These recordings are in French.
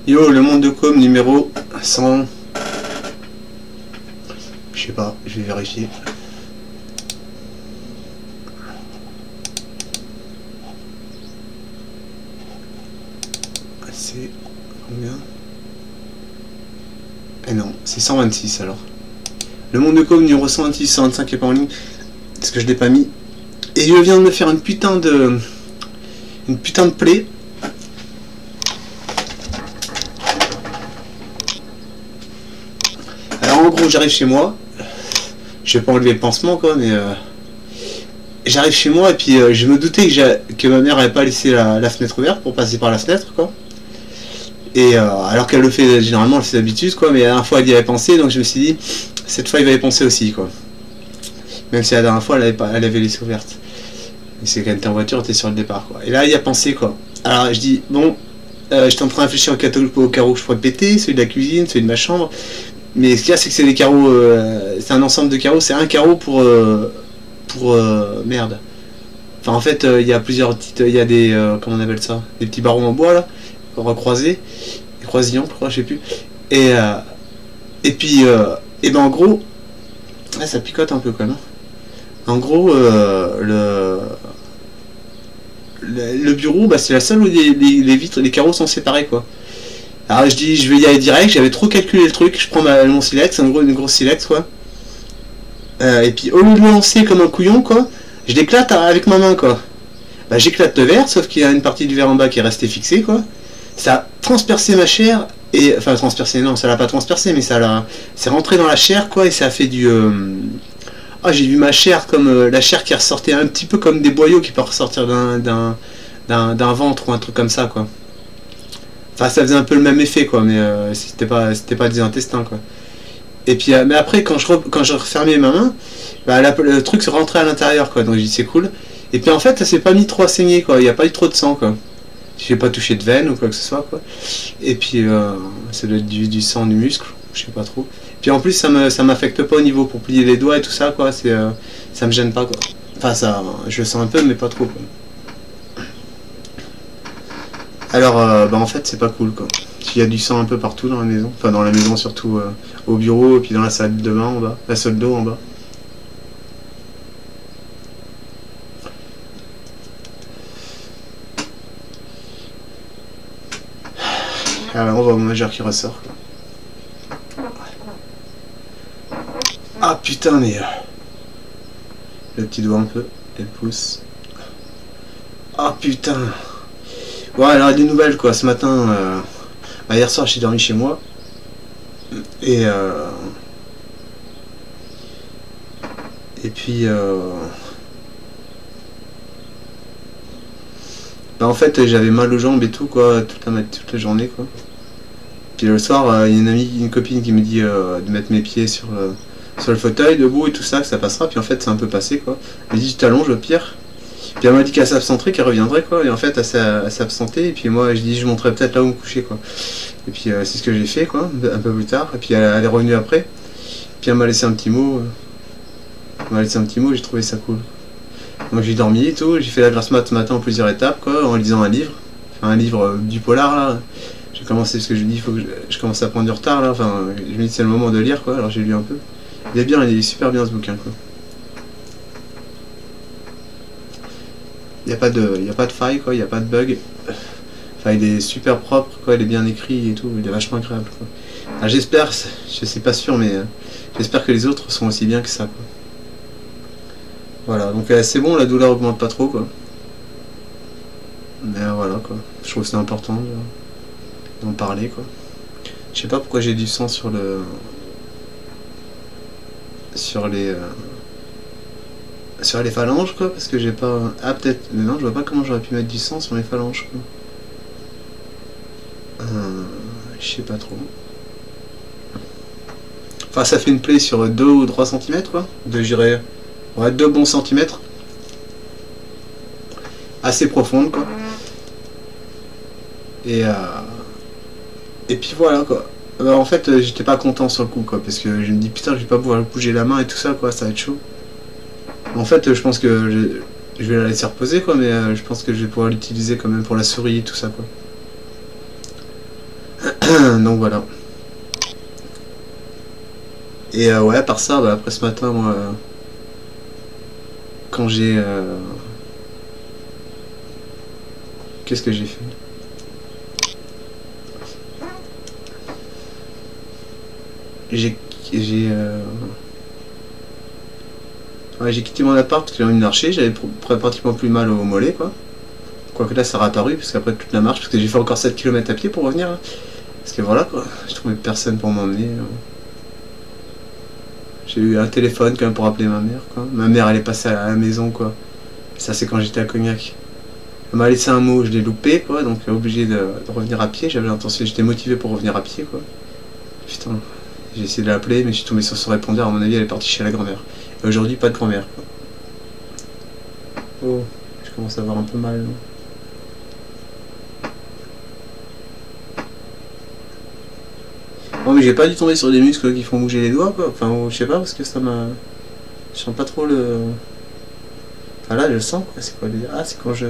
Yo, le monde de com numéro 100. Je sais pas, je vais vérifier. C'est combien? Eh non, c'est 126 alors. Le monde de com numéro 126, 125 est pas en ligne. Parce que je l'ai pas mis. Et je viens de me faire une putain de plaie. Alors en gros j'arrive chez moi. Je vais pas enlever le pansement quoi, mais j'arrive chez moi et puis je me doutais que ma mère n'avait pas laissé la fenêtre ouverte pour passer par la fenêtre quoi. Et alors qu'elle le fait généralement, elle fait d'habitude quoi, mais la dernière fois elle y avait pensé, donc je me suis dit cette fois il va y penser aussi quoi. Même si la dernière fois elle avait laissé ouverte. C'est quand t'es en voiture, t'es sur le départ quoi. Et là il y a pensé quoi. Alors je dis bon, j'étais en train de réfléchir au carreau que je pourrais péter, celui de la cuisine, celui de ma chambre. Mais ce qu'il y a c'est que c'est des carreaux, c'est un ensemble de carreaux, c'est un carreau pour merde. Enfin en fait il y a plusieurs petites, il y a des, comment on appelle ça, des petits barreaux en bois là, recroisés, des croisillons je crois, je sais plus. Et puis, et ben en gros, là, ça picote un peu quand même. En gros, le bureau, bah, c'est la seule où les vitres, les carreaux sont séparés quoi. Alors je dis, je vais y aller direct, j'avais trop calculé le truc, je prends mon silex, une grosse silex quoi. Et puis au lieu de le lancer comme un couillon quoi, je l'éclate avec ma main quoi. Bah j'éclate le verre, sauf qu'il y a une partie du verre en bas qui est restée fixée quoi. Ça a transpercé ma chair, et enfin transpercé, non ça l'a pas transpercé, mais c'est rentré dans la chair quoi, et ça a fait du... Ah j'ai vu ma chair comme la chair qui ressortait un petit peu comme des boyaux qui peuvent ressortir d'un ventre ou un truc comme ça quoi. Enfin ça faisait un peu le même effet quoi, mais c'était pas des intestins quoi. Et puis mais après quand je refermais ma main, bah, le truc se rentrait à l'intérieur quoi, donc j'ai dit c'est cool. Et puis en fait ça s'est pas mis trop à saigner quoi, il n'y a pas eu trop de sang quoi. J'ai pas touché de veine ou quoi que ce soit quoi. Et puis ça doit être du sang du muscle, je sais pas trop. Puis en plus ça m'affecte pas au niveau pour plier les doigts et tout ça quoi, ça me gêne pas quoi. Enfin ça, je le sens un peu mais pas trop quoi. Alors bah en fait c'est pas cool quoi. Il y a du sang un peu partout dans la maison, enfin dans la maison surtout au bureau et puis dans la salle de bain en bas, la salle d'eau en bas. Alors on voit mon majeur qui ressort quoi. Ah putain mais le petit doigt un peu et le pouce. Ah putain. Bon alors des nouvelles quoi, ce matin bah, hier soir j'ai dormi chez moi et puis bah en fait j'avais mal aux jambes et tout quoi toute la journée quoi. Puis le soir il y a une copine qui me dit de mettre mes pieds sur le fauteuil debout et tout ça, que ça passera, puis en fait c'est un peu passé quoi. Elle dit tu t'allonges au pire. Puis elle m'a dit qu'elle s'absenterait, qu'elle reviendrait quoi, et en fait elle s'est absentée, et puis moi je dis je montrais peut-être là où me coucher quoi. Et puis c'est ce que j'ai fait quoi, un peu plus tard, et puis elle est revenue après, puis elle m'a laissé un petit mot, j'ai trouvé ça cool. Donc j'ai dormi et tout, j'ai fait la grasse mat ce matin en plusieurs étapes quoi, en lisant un livre, enfin un livre du polar là. J'ai commencé parce que je me dis il faut que je commence à prendre du retard là, enfin je me dis c'est le moment de lire quoi, alors j'ai lu un peu. Il est super bien ce bouquin quoi. Il n'y a pas de faille quoi, il n'y a pas de bug. Enfin il est super propre quoi, il est bien écrit et tout, il est vachement agréable quoi. Alors, j'espère, je suis pas sûr mais j'espère que les autres sont aussi bien que ça quoi. Voilà, donc c'est bon, la douleur augmente pas trop quoi. Mais voilà quoi, je trouve que c'est important d'en parler quoi. Je sais pas pourquoi j'ai du sang sur les phalanges quoi, parce que j'ai pas... Ah peut-être, mais non je vois pas comment j'aurais pu mettre du sang sur les phalanges quoi. Je sais pas trop. Enfin ça fait une plaie sur 2 ou 3 cm quoi, j'irais... Ouais 2 bons centimètres. Assez profonde quoi. Et puis voilà quoi. En fait j'étais pas content sur le coup quoi, parce que je me dis putain je vais pas pouvoir bouger la main et tout ça quoi, ça va être chaud. En fait je pense que je vais la laisser reposer quoi, mais je pense que je vais pouvoir l'utiliser quand même pour la souris et tout ça quoi. Donc voilà. Et ouais, par ça, bah, après ce matin, moi, quand j'ai... Qu'est-ce que j'ai fait? J'ai ouais, j'ai quitté mon appart parce que j'ai envie de marcher, j'avais pratiquement plus mal au mollet, quoi. Quoique là, ça a réapparu, parce qu'après toute la marche, parce que j'ai fait encore 7 km à pied pour revenir. Hein. Parce que voilà, quoi, je trouvais personne pour m'emmener. J'ai eu un téléphone quand même pour appeler ma mère, quoi. Ma mère, elle est passée à la maison, quoi. Ça, c'est quand j'étais à Cognac. Elle m'a laissé un mot, je l'ai loupé, quoi, donc obligé de revenir à pied. J'avais l'intention, j'étais motivé pour revenir à pied, quoi. Putain, j'ai essayé de l'appeler, mais je suis tombé sur son répondeur. À mon avis, elle est partie chez la grand-mère. Et aujourd'hui, pas de grand-mère, quoi. Oh, je commence à avoir un peu mal. Bon, mais j'ai pas dû tomber sur des muscles qui font bouger les doigts, quoi. Enfin, je sais pas, parce que ça m'a... Je sens pas trop le... Enfin là, je le sens, quoi. C'est quoi le... Ah, c'est quand je...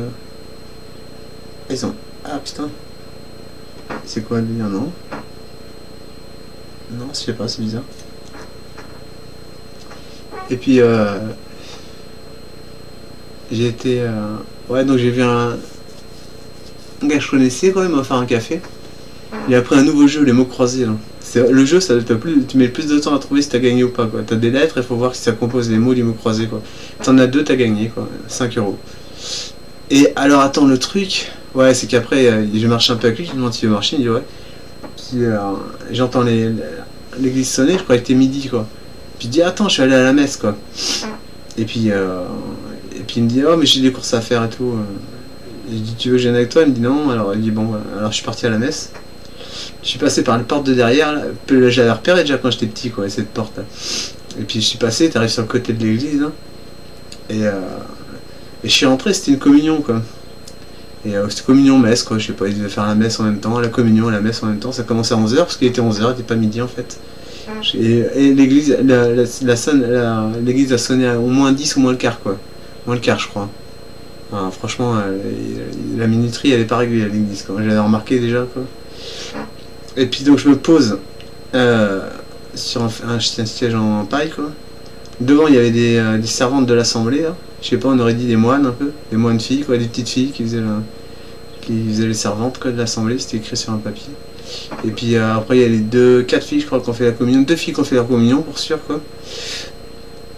Ils ont... Ah, putain. C'est quoi le délire, non? Non, je sais pas, c'est bizarre. Et puis, j'ai été... Ouais, donc j'ai vu un gars que je connaissais, quoi, il m'a offert un café. Il a pris un nouveau jeu, les mots croisés, là. Le jeu, ça tu mets plus de temps à trouver si t'as gagné ou pas, quoi. T'as des lettres, il faut voir si ça compose les mots du mot croisé, quoi. T'en as deux, t'as gagné, quoi. 5 euros. Et alors, attends, le truc... Ouais, c'est qu'après, je marche un peu avec lui, je lui demande s'il veut marcher, il dit ouais. Puis j'entends l'église sonner, je croyais que c'était midi, quoi. Puis je dis, attends, je suis allé à la messe, quoi. Et puis il me dit, oh, mais j'ai des courses à faire et tout. Et je dis, tu veux que je vienne avec toi? Il me dit non. Alors il dit, bon, alors je suis parti à la messe. Je suis passé par la porte de derrière, là. J'avais repéré déjà quand j'étais petit, quoi, cette porte là. Et puis je suis passé, t'arrives sur le côté de l'église, là. Et je suis rentré, c'était une communion, quoi. Et c'était communion messe, quoi, je sais pas, ils devaient faire la messe en même temps, la communion et la messe en même temps. Ça commençait à 11h, parce qu'il était 11h, il était pas midi en fait. Et l'église, l'église a sonné à au moins 10 ou moins le quart, quoi. Moins le quart, je crois. Ah, franchement, la minuterie, elle est pas régulière à l'église, quoi. J'avais remarqué déjà, quoi. Et puis donc je me pose sur un siège en paille, quoi. Devant, il y avait des servantes de l'assemblée, là. Je sais pas, on aurait dit des moines, un peu. Des moines filles, quoi, des petites filles qui faisaient les servantes, quoi, de l'assemblée. C'était écrit sur un papier. Et puis après, il y a les 4 filles, je crois, qui ont fait la communion. 2 filles qui ont fait leur communion, pour sûr, quoi.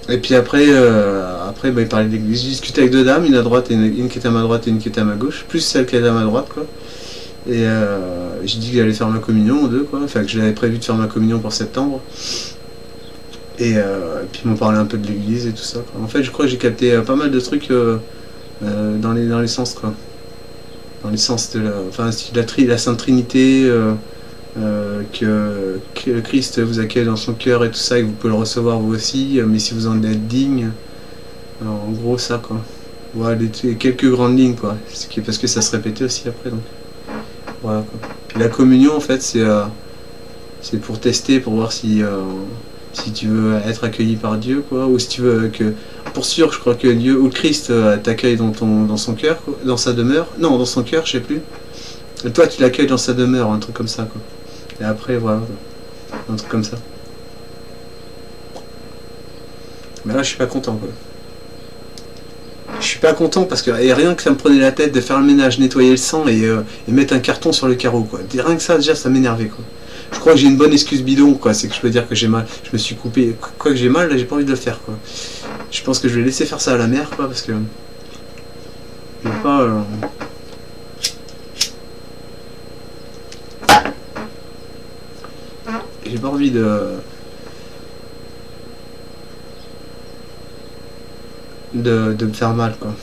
Et puis après, bah, il parlait de l'église. J'ai discuté avec 2 dames, une à droite, et une qui était à ma droite et une qui était à ma gauche. Plus celle qui était à ma droite, quoi. Et j'ai dit que j'allais faire ma communion, 2, quoi. Enfin, que j'avais prévu de faire ma communion pour septembre. Et puis ils m'ont parlé un peu de l'église et tout ça, quoi. En fait, je crois que j'ai capté pas mal de trucs dans les sens, quoi. Dans les sens de la Sainte Trinité, que Christ vous accueille dans son cœur et tout ça, et que vous pouvez le recevoir vous aussi, mais si vous en êtes digne. Alors, en gros, ça, quoi. Voilà, quelques grandes lignes, quoi. Parce que ça se répétait aussi après, donc. Voilà, quoi. Puis la communion, en fait, c'est pour tester, pour voir si tu veux être accueilli par Dieu, quoi, ou si tu veux que... Pour sûr, je crois que Dieu ou Christ t'accueille dans son cœur, quoi, dans sa demeure. Non, dans son cœur, je sais plus. Et toi, tu l'accueilles dans sa demeure, un truc comme ça, quoi. Et après, voilà, un truc comme ça. Mais là, je suis pas content, quoi. Je suis pas content parce que rien que ça me prenait la tête de faire le ménage, nettoyer le sang et mettre un carton sur le carreau, quoi. Rien que ça, déjà, ça m'énervait, quoi. Je crois que j'ai une bonne excuse bidon, quoi. C'est que je peux dire que j'ai mal. Je me suis coupé. Quoi que j'ai mal, là, j'ai pas envie de le faire, quoi. Je pense que je vais laisser faire ça à la mère, quoi, parce que... Je vais pas... J'ai pas envie de me faire mal, quoi.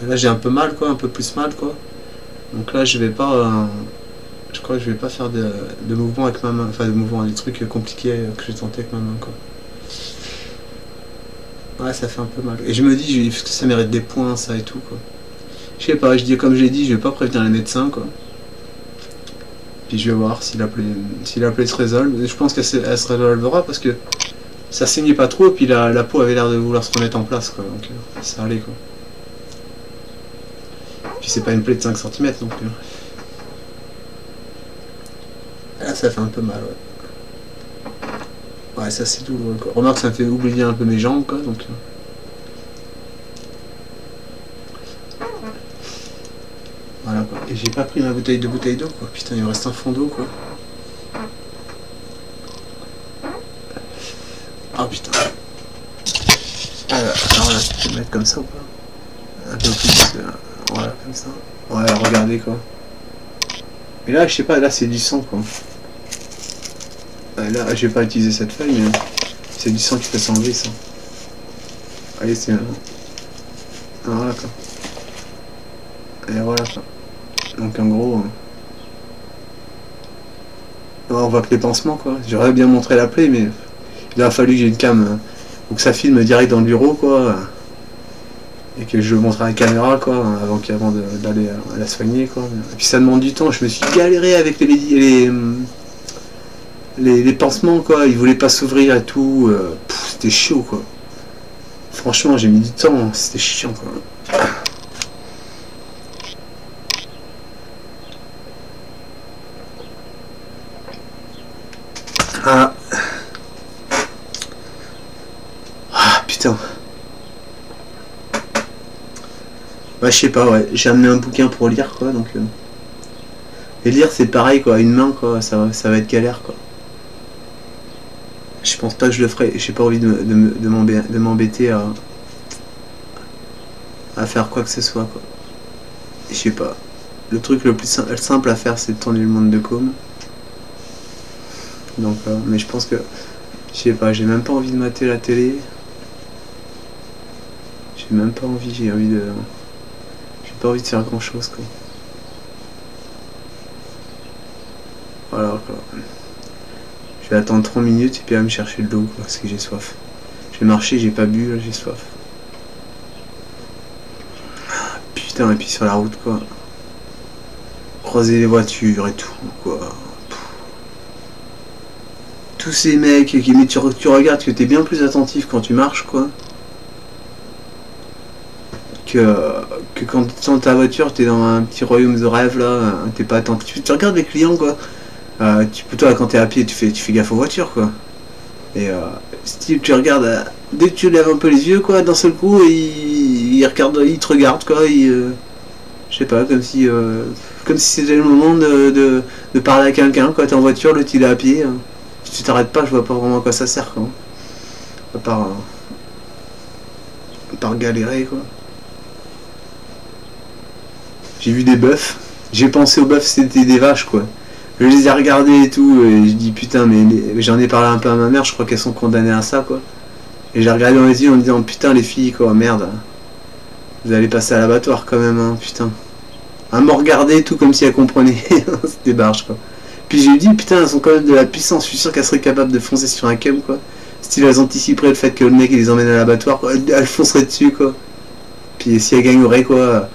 Et là, j'ai un peu mal, quoi. Un peu plus mal, quoi. Donc là, je vais pas... je crois que je vais pas faire de mouvements avec ma main. Enfin, de mouvements, des trucs compliqués que j'ai tenté avec ma main, quoi. Ouais, ça fait un peu mal. Et je me dis, que ça mérite des points, ça et tout, quoi. Je sais pas, comme je l'ai dit, je vais pas prévenir les médecins, quoi. Puis je vais voir si la plaie se résolve. Je pense qu'elle se résolvera parce que ça saignait pas trop, et puis la peau avait l'air de vouloir se remettre en place, quoi. Donc ça allait, quoi. Puis c'est pas une plaie de 5 cm non plus. Là, ça fait un peu mal, ouais. Ouais, ça c'est douloureux, quoi. Remarque, ça me fait oublier un peu mes jambes, quoi, donc... Voilà, quoi. Et j'ai pas pris ma bouteille d'eau, quoi. Putain, il me reste un fond d'eau, quoi. Ah, putain. Alors là, je peux mettre comme ça ou pas? Un peu plus, voilà, comme ça. Ouais, regardez, quoi. Et là, je sais pas, là, c'est du sang, quoi. Là, je vais pas utiliser cette feuille, mais c'est du sang qui peut s'enlever, ça. Allez, c'est... Voilà, quoi. Et voilà, quoi. Donc, en gros... on voit que les pansements, quoi. J'aurais bien montré la plaie, mais... Il a fallu que j'ai une cam... ou que ça filme direct dans le bureau, quoi. Et que je le montre à la caméra, quoi, avant d'aller la soigner, quoi. Et puis ça demande du temps. Je me suis galéré avec les pansements, quoi. Ils voulaient pas s'ouvrir et tout. C'était chaud, quoi. Franchement, j'ai mis du temps. C'était chiant, quoi. Ah. Ah, putain. Ouais, je sais pas, ouais. J'ai amené un bouquin pour lire, quoi, donc... Et lire, c'est pareil, quoi. Une main, quoi. Ça va être galère, quoi. Je pense pas que je le ferai. J'ai pas envie de m'embêter à faire quoi que ce soit, quoi. Je sais pas. Le truc le plus simple à faire, c'est de tourner le monde de com. Donc, mais je pense que... Je sais pas, j'ai même pas envie de mater la télé. J'ai même pas envie, j'ai pas envie de faire grand chose, quoi. Voilà, quoi. Je vais attendre 3 minutes et puis aller me chercher de l'eau, quoi, parce que j'ai soif. J'ai marché, j'ai pas bu, là j'ai soif. Putain, et puis sur la route, quoi. Croiser les voitures et tout, quoi. Tous ces mecs qui... Mais tu regardes que t'es bien plus attentif quand tu marches, quoi. Que quand tu sens ta voiture, t'es dans un petit royaume de rêve, là. T'es pas attentif. Tu regardes les clients, quoi. Toi, quand t'es à pied, tu fais gaffe aux voitures, quoi. Et si tu regardes, dès que tu lèves un peu les yeux, quoi, d'un seul coup, il te regarde, quoi. Je sais pas, comme si c'était le moment de parler à quelqu'un, quoi. T'es en voiture, l'autre il est à pied. Si tu t'arrêtes pas, je vois pas vraiment à quoi ça sert, quoi. À part galérer, quoi. J'ai vu des bœufs. J'ai pensé aux bœufs, c'était des vaches, quoi. Je les ai regardés et tout, et je dis putain, mais j'en ai parlé un peu à ma mère, je crois qu'elles sont condamnées à ça, quoi. Et j'ai regardé dans les yeux en me disant putain, les filles, quoi, merde. Vous allez passer à l'abattoir quand même, hein, putain. Elle me regardait tout comme si elle comprenait. C'était barge, quoi. Puis j'ai dit putain, elles ont quand même de la puissance, je suis sûr qu'elles seraient capables de foncer sur un cum, quoi. Style, elles anticiperaient le fait que le mec il les emmène à l'abattoir, quoi. Elles fonceraient dessus, quoi. Puis si elle gagnerait, quoi.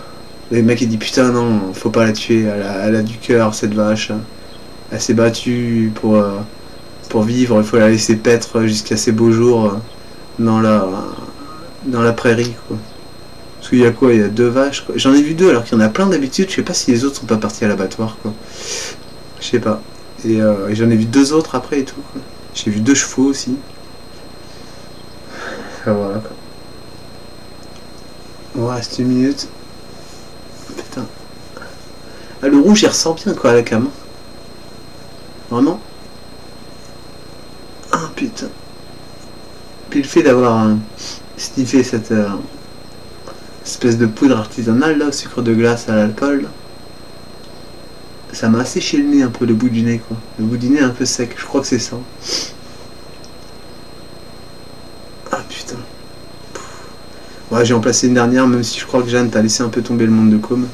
Le mec il dit putain, non, faut pas la tuer, elle a du cœur, cette vache. Elle s'est battue pour vivre, il faut la laisser paître jusqu'à ses beaux jours dans la prairie, quoi. Parce qu'il y a quoi? Il y a 2 vaches, quoi. J'en ai vu 2 alors qu'il y en a plein d'habitude, je sais pas si les autres sont pas partis à l'abattoir, quoi. Je sais pas. Et j'en ai vu 2 autres après et tout, quoi. J'ai vu 2 chevaux aussi. Enfin, voilà, quoi. On reste 1 minute. Putain. Ah, le rouge il ressort bien, quoi, à la cam. Vraiment. Ah putain. Puis le fait d'avoir sniffé cette espèce de poudre artisanale là, au sucre de glace à l'alcool, ça m'a asséché le nez un peu, le bout du nez, quoi. Le bout du nez un peu sec, je crois que c'est ça. Ah putain. Ouais, j'ai en placé une dernière, même si je crois que Jeanne t'a laissé un peu tomber le monde de com.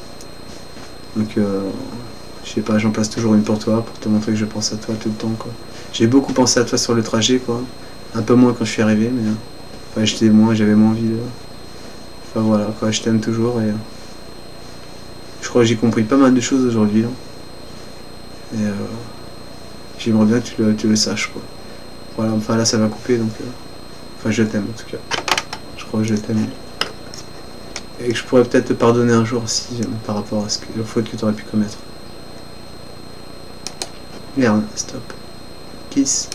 Donc je sais pas, j'en place toujours une pour toi, pour te montrer que je pense à toi tout le temps, quoi. J'ai beaucoup pensé à toi sur le trajet, quoi. Un peu moins quand je suis arrivé, mais... Enfin, j'avais moins envie de... Enfin voilà, quoi, je t'aime toujours, et... Je crois que j'ai compris pas mal de choses aujourd'hui, là. Et j'aimerais bien que tu le saches, quoi. Voilà, enfin là ça va couper, donc... Enfin, je t'aime, en tout cas. Je crois que je t'aime. Et que je pourrais peut-être te pardonner un jour, si, par rapport à aux fautes que tu aurais pu commettre. Merde, stop. Kiss.